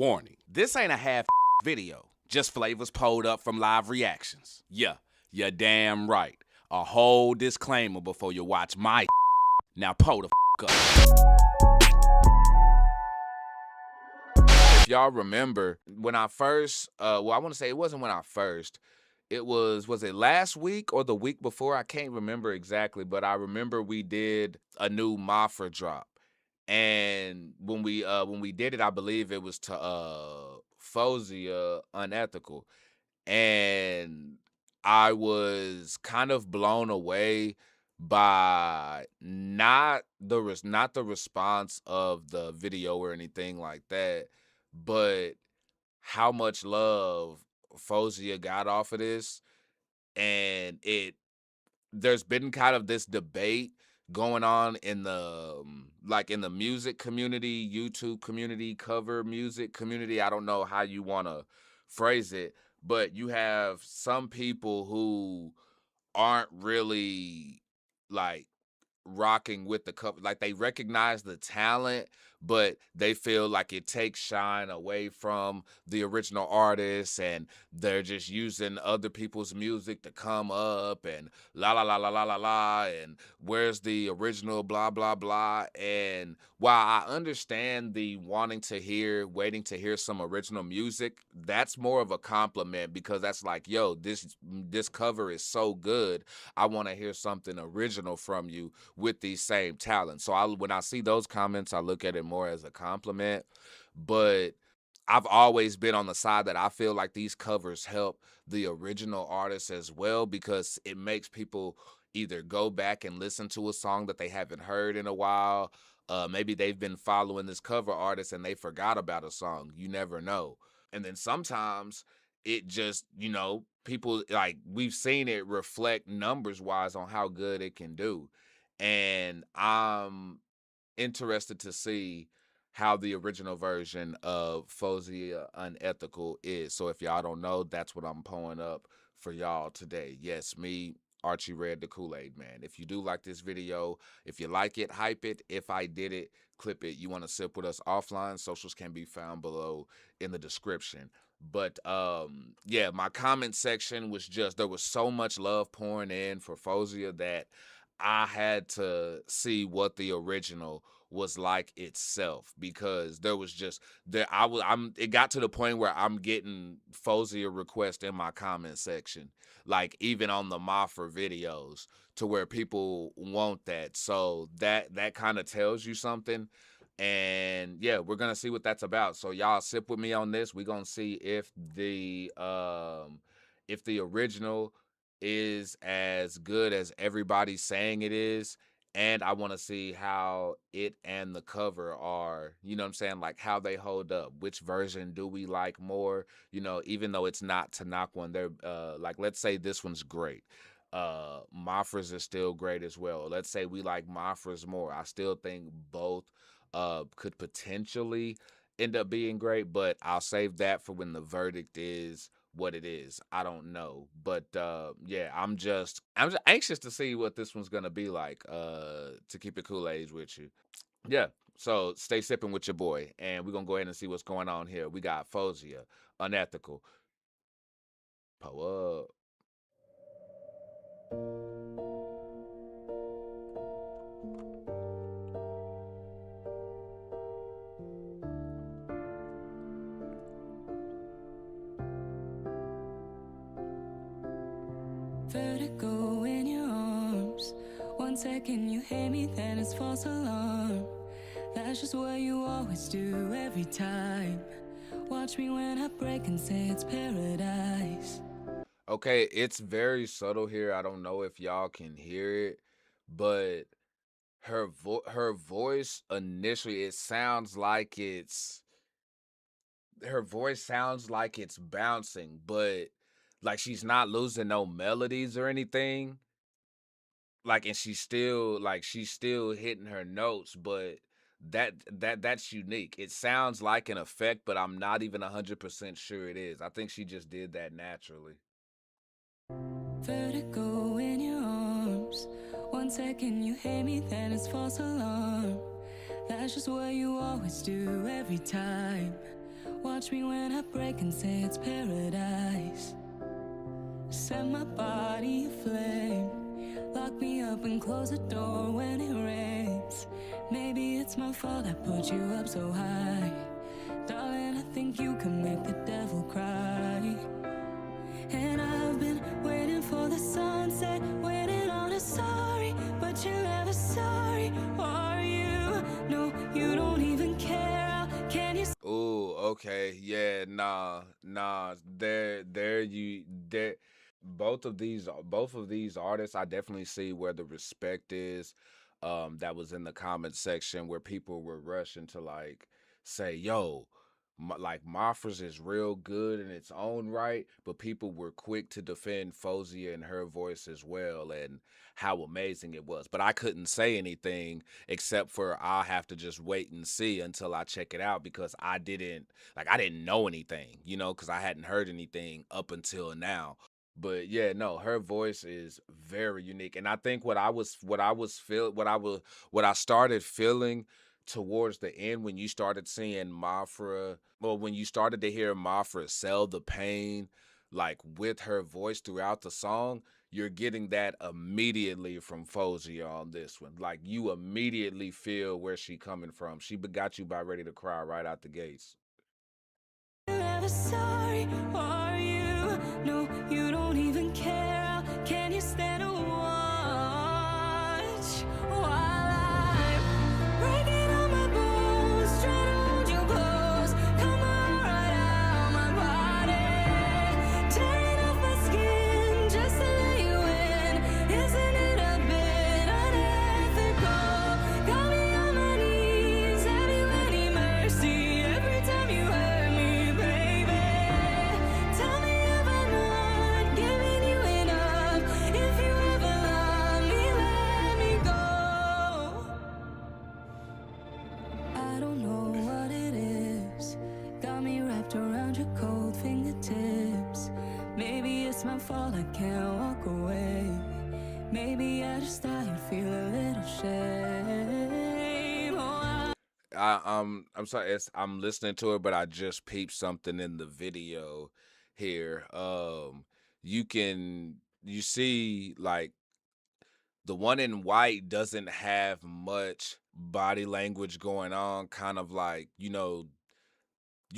Warning, this ain't a half video, just flavors pulled up from live reactions. Yeah, you're damn right. A whole disclaimer before you watch my Now pull the up. If y'all remember, when I first, I want to say it wasn't when I first, it was it last week or the week before? I can't remember exactly, but I remember we did a new Maphra drop. And when we did it, I believe it was to Faouzia, Unethical. And I was kind of blown away by not the response of the video or anything like that, but how much love Faouzia got off of this. And there's been kind of this debate going on in the in the music community, YouTube community, cover music community. I don't know how you want to phrase it, but you have some people who aren't really like rocking with the cover. Like, they recognize the talent, but they feel like it takes shine away from the original artist, and they're just using other people's music to come up and la la la la la la la, and where's the original blah blah blah. And while I understand the waiting to hear some original music, that's more of a compliment, because that's like, yo, this cover is so good, I want to hear something original from you with these same talents. So when I see those comments, I look at it more as a compliment. But I've always been on the side that I feel like these covers help the original artists as well, because it makes people either go back and listen to a song that they haven't heard in a while. Maybe they've been following this cover artist and they forgot about a song. You never know. And then sometimes it just, people, like, we've seen it reflect numbers wise on how good it can do. And I'm interested to see how the original version of Faouzia Unethical is. So if y'all don't know, that's what I'm pulling up for y'all today. Yes, me, Archie Red, the Kool-Aid man. If you do like this video, if you like it, hype it. If I did it, clip it. You want to sip with us offline, socials can be found below in the description. But yeah, my comment section was just, there was so much love pouring in for Faouzia that I had to see what the original was like itself, because there was just it got to the point where I'm getting Faouzia requests in my comment section, like even on the Maphra videos, to where people want that. So that kind of tells you something. And yeah, we're gonna see what that's about. So y'all sip with me on this. We're gonna see if the original is as good as everybody's saying it is. And I want to see how it and the cover are, you know what I'm saying, like how they hold up. Which version do we like more? Even though it's not to knock one, they're like, let's say this one's great. Maphra's is still great as well. Let's say we like Maphra's more. I still think both could potentially end up being great, but I'll save that for when the verdict is what it is. I don't know. But yeah, I'm just anxious to see what this one's gonna be like, to keep it Kool-Aid with you. Yeah. So stay sipping with your boy, and we're gonna go ahead and see what's going on here. We got Faouzia, Unethical. Pull up. Vertigo in your arms. 1 second you hate me, then it's false alarm. That's just what you always do every time. Watch me when I break and say it's paradise. Okay, it's very subtle here. I don't know if y'all can hear it, but her voice initially, it sounds like her voice sounds like it's bouncing, but like she's not losing no melodies or anything. Like, and she's still hitting her notes, but that's unique. It sounds like an effect, but I'm not even 100% sure it is. I think she just did that naturally. Vertigo in your arms. 1 second you hate me, then it's false alarm. That's just what you always do every time. Watch me when I break and say it's paradise. Set my body aflame. Lock me up and close the door when it rains. Maybe it's my fault I put you up so high. Darling, I think you can make the devil cry. And I've been waiting for the sunset, waiting on a sorry, but you're never sorry, are you? No, you don't even care. How can you? Ooh, okay, yeah, nah. There. Both of these artists, I definitely see where the respect is. That was in the comment section where people were rushing to like say, "Yo, like Maphra's is real good in its own right," but people were quick to defend Faouzia and her voice as well and how amazing it was. But I couldn't say anything except for I'll have to just wait and see until I check it out because I didn't know anything, because I hadn't heard anything up until now. But yeah, no, her voice is very unique. And I think what I started feeling towards the end when you started seeing Maphra, or when you started to hear Maphra sell the pain, like with her voice throughout the song, you're getting that immediately from Faouzia on this one. Like you immediately feel where she coming from. She got you by ready to cry right out the gates. Never sorry, are you? No, you don't even care. How can you stand and watch while I'm breaking all my bones, trying to hold you close? Come on, right out my body, tearing off my skin just to let you in. Isn't it a bit unethical? Got me on my knees. Have you any mercy every time you hurt me, baby? Tell me if I'm not giving you enough. If you ever love me, let me go. I don't know what it is. Got me wrapped around your cold fingertips. Maybe it's my fault I can't walk away. Maybe I just thought you'd feel a little shame. Oh, I'm sorry, I'm listening to it, but I just peeped something in the video here. You see like the one in white doesn't have much body language going on, kind of like, you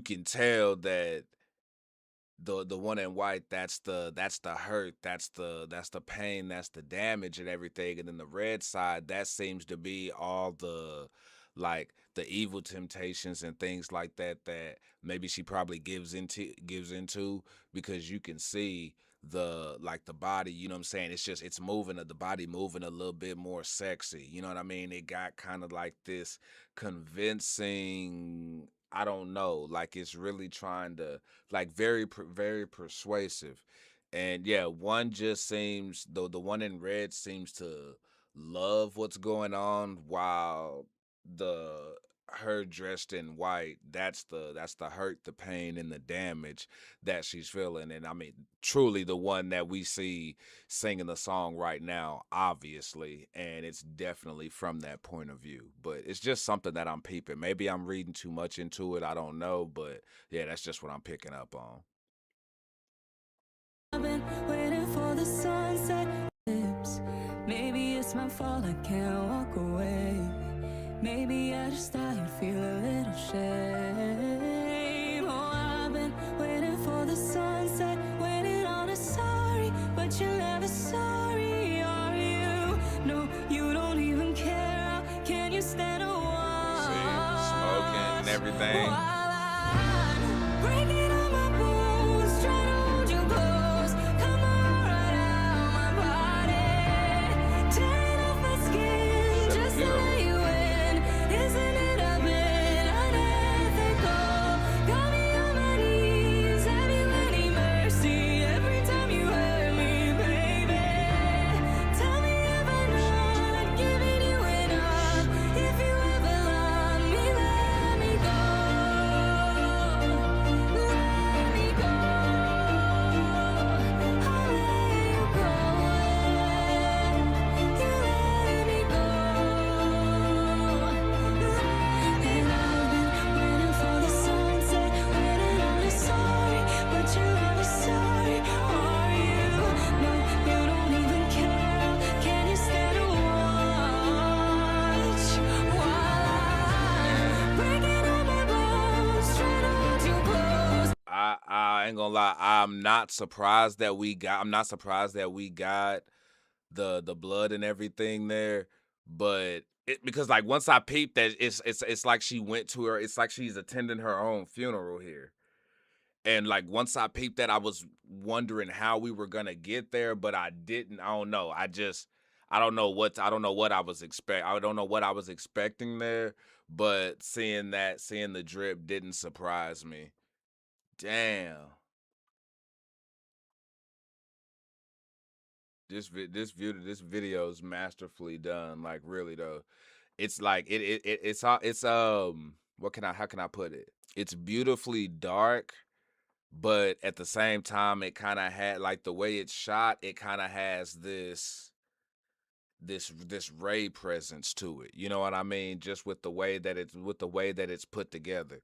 can tell that the one in white, that's the hurt, that's the pain, that's the damage and everything. And then the red side, that seems to be all the like the evil temptations and things like that maybe she probably gives into because you can see the body, you know what I'm saying? It's moving, the body moving a little bit more sexy. You know what I mean? It got kind of like this convincing, I don't know, like it's really trying to, like, very persuasive. And yeah, one just seems, the one in red seems to love what's going on, while the her dressed in white, that's the hurt, the pain, and the damage that she's feeling. And I mean, truly the one that we see singing the song right now, obviously, and it's definitely from that point of view. But it's just something that I'm peeping. Maybe I'm reading too much into it, I don't know, but yeah, that's just what I'm picking up on. I've been waiting for the sunset. Maybe it's my fault I can't walk away. Maybe I just thought you'd feel a little shame. Oh, I've been waiting for the sunset, waiting on a sorry, but you're never sorry, are you? No, you don't even care. How can you stand and See, smoking and watch everything. while I'm breaking all my bones, trying to hold you close? Come on, right out my body, tearing off my skin Said just to beautiful. let you in. Isn't it a bit unethical? Got me on my knees. Have you any mercy every time you hurt me, baby? Tell me if I'm not giving you enough. If you ever love me, let me go. I ain't gonna lie. I'm not surprised that we got the blood and everything there, but because like once I peeped that it's like she went to her. It's like she's attending her own funeral here. And like once I peeped that, I was wondering how we were gonna get there, but I didn't. I don't know. I don't know what I don't know what I was expecting there, but seeing the drip didn't surprise me. Damn. This video is masterfully done. Like really though. It's like it's what can I how can I put it? It's beautifully dark, but at the same time it kind of had like the way it's shot, it kind of has this ray presence to it. You know what I mean? Just with the way that it's put together.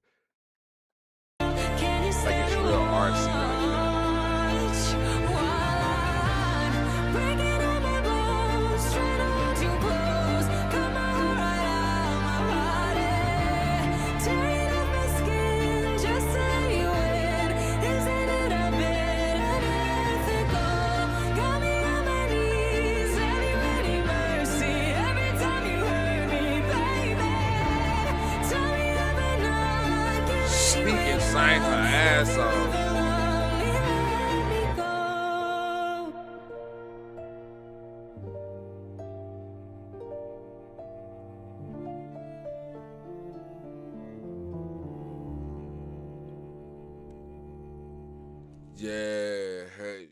Can you Like it's say real artsy like that. much while I'm breaking all my bones, trying to hold you close, cut my heart right out my body, tearing off my skin just so you win. Isn't it a bit unethical? Got me on my knees, any mercy every time you hurt me, baby. Tell me I'm not giving Speaking sang her ass off.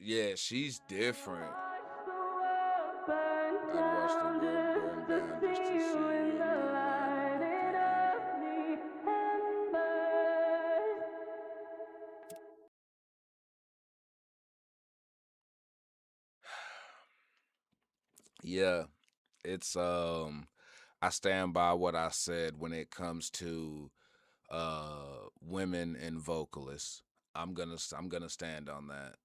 Yeah, she's different. I'd watch the world burn down just to see you in the light of the embers. Yeah, it's I stand by what I said when it comes to women and vocalists. I'm gonna stand on that.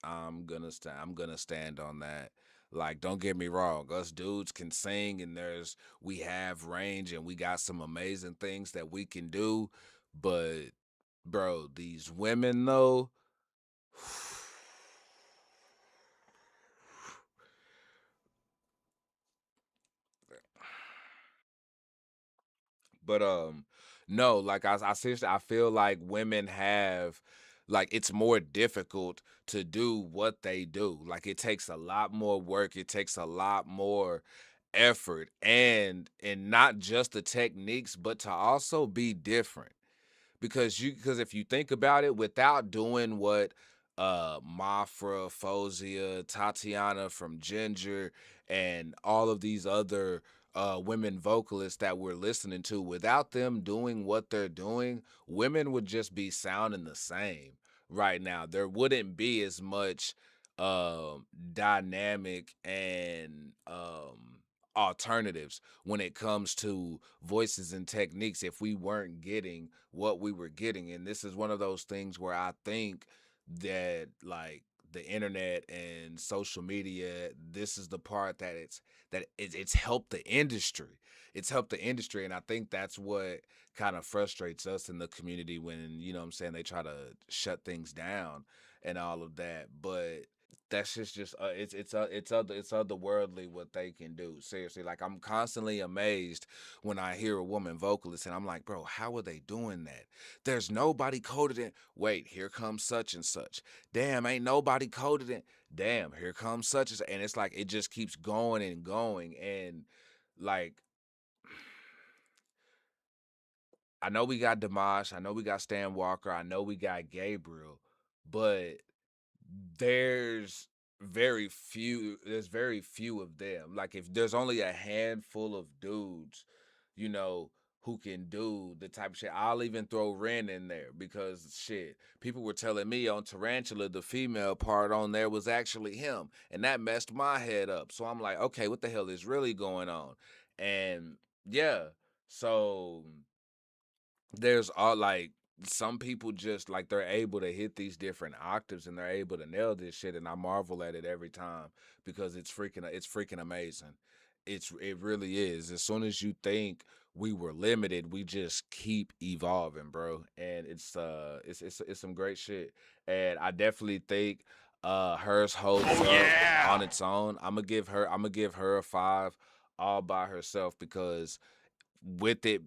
I'm gonna stand on that. Like, don't get me wrong, us dudes can sing and we have range and we got some amazing things that we can do, but bro, these women though, but no, like I seriously I feel like women have like it's more difficult to do what they do. Like it takes a lot more work, it takes a lot more effort and not just the techniques, but to also be different because if you think about it, without doing what Maphra, Faouzia, Tatiana from Ginger, and all of these other women vocalists that we're listening to, without them doing what they're doing, women would just be sounding the same right now. There wouldn't be as much um dynamic and alternatives when it comes to voices and techniques if we weren't getting what we were getting. And this is one of those things where I think that like the internet and social media, this is the part that it's helped the industry. It's helped the industry, and I think that's what kind of frustrates us in the community when you know what I'm saying they try to shut things down and all of that. But that's just it's otherworldly what they can do. Seriously, like I'm constantly amazed when I hear a woman vocalist, and I'm like, bro, how are they doing that? There's nobody coded in. Wait, here comes such and such. Damn, ain't nobody coded in. Damn, here comes such and such. And it's like it just keeps going and going. And like I know we got Dimash, I know we got Stan Walker, I know we got Gabriel, but there's there's very few of them. Like if there's only a handful of dudes, you know, who can do the type of shit. I'll even throw Ren in there because shit, people were telling me on Tarantula the female part on there was actually him, and that messed my head up. So I'm like, okay, what the hell is really going on? And yeah, so there's all like some people just like they're able to hit these different octaves and they're able to nail this shit, and I marvel at it every time because it's freaking amazing. It really is. As soon as you think we were limited. We just keep evolving, bro. And it's some great shit. And I definitely think hers holds up on its own. I'm gonna give her a 5 all by herself because with it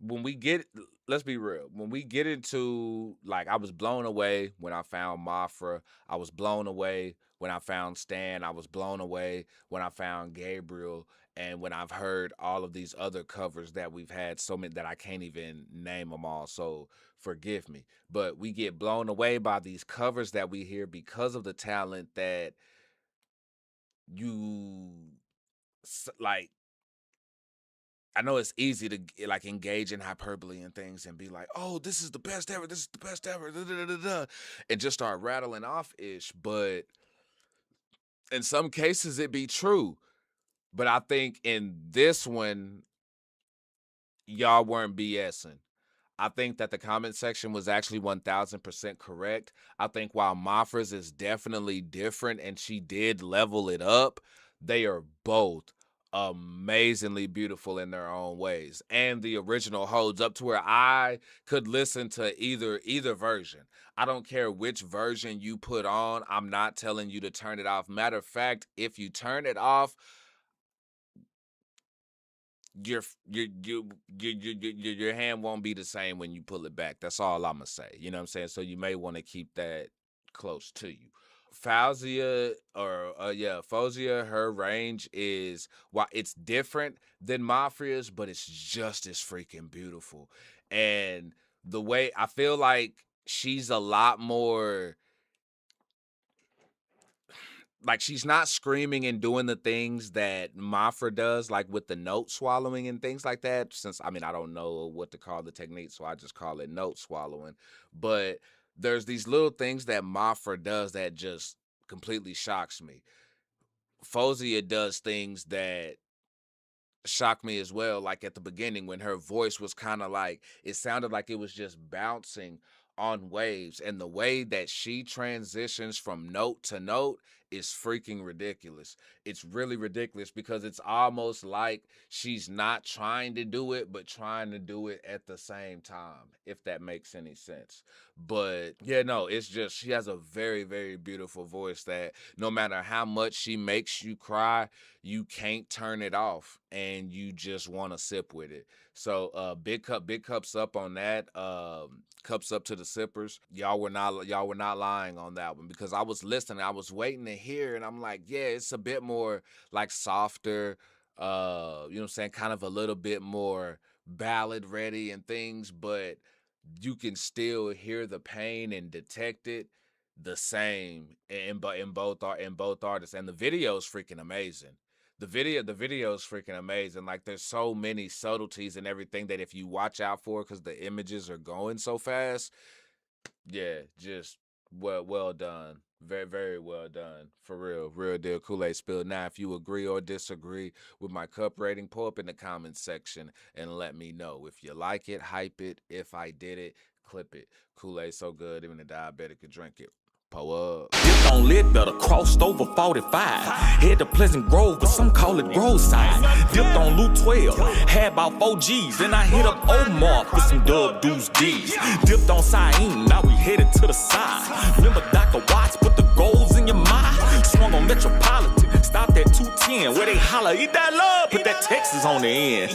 when we get let's be real, when we get into, like, I was blown away when I found Maphra, I was blown away when I found Stan, I was blown away when I found Gabriel, and when I've heard all of these other covers that we've had, so many that I can't even name them all, so forgive me. But we get blown away by these covers that we hear because of the talent that you like. I know it's easy to like engage in hyperbole and things and be like, "Oh, this is the best ever. This is the best ever," da, da, da, da, da, and just start rattling off ish. But in some cases, it be true. But I think in this one, y'all weren't BSing. I think that the comment section was actually 1000% correct. I think while Maphra's is definitely different and she did level it up, they are both amazingly beautiful in their own ways. And the original holds up to where I could listen to either version. I don't care which version you put on. I'm not telling you to turn it off. Matter of fact, if you turn it off, your your hand won't be the same when you pull it back. That's all I'm gonna say. You know what I'm saying? So you may want to keep that close to you. Faouzia, her range is, while it's different than Maphria's, but it's just as freaking beautiful. And the way I feel like she's a lot more like, she's not screaming and doing the things that Maphra does, like with the note swallowing and things like that. Since, I mean, I don't know what to call the technique, so I just call it note swallowing. But there's these little things that Maphra does that just completely shocks me. Faouzia does things that shocked me as well. Like at the beginning when her voice was kind of like, it sounded like it was just bouncing on waves, and the way that she transitions from note to note is freaking ridiculous. It's really ridiculous because it's almost like she's not trying to do it but trying to do it at the same time, if that makes any sense. But yeah, no, it's just she has a very, very beautiful voice that no matter how much she makes you cry, you can't turn it off and you just want to sip with it. So big cups up on that. Cups up to the sippers. Y'all were not lying on that one, because I was listening, I was waiting to hear, and I'm like, yeah, it's a bit more like softer, you know what I'm saying, kind of a little bit more ballad ready and things, but you can still hear the pain and detect it the same in both artists. And the video is freaking amazing. The video is freaking amazing. Like, there's so many subtleties and everything that if you watch out for, because the images are going so fast, yeah, just well done. Very, very well done. For real. Real deal. Kool-Aid spilled. Now, if you agree or disagree with my cup rating, pull up in the comments section and let me know. If you like it, hype it. If I did it, clip it. Kool-Aid so good, even a diabetic could drink it. Pull up. Dipped on lit better, crossed over 45. Head to Pleasant Grove, but some call it Grove-side. Dipped on Loot 12, had about 4 G's. Then I hit up Omar for some Dub Deuce D's. Dipped on Saeem, now we headed to the side. Remember Dr. Watts, put the goals in your mind. Swung on Metropolitan, stopped at 210, where they holler, eat that love, put that Texas on the end.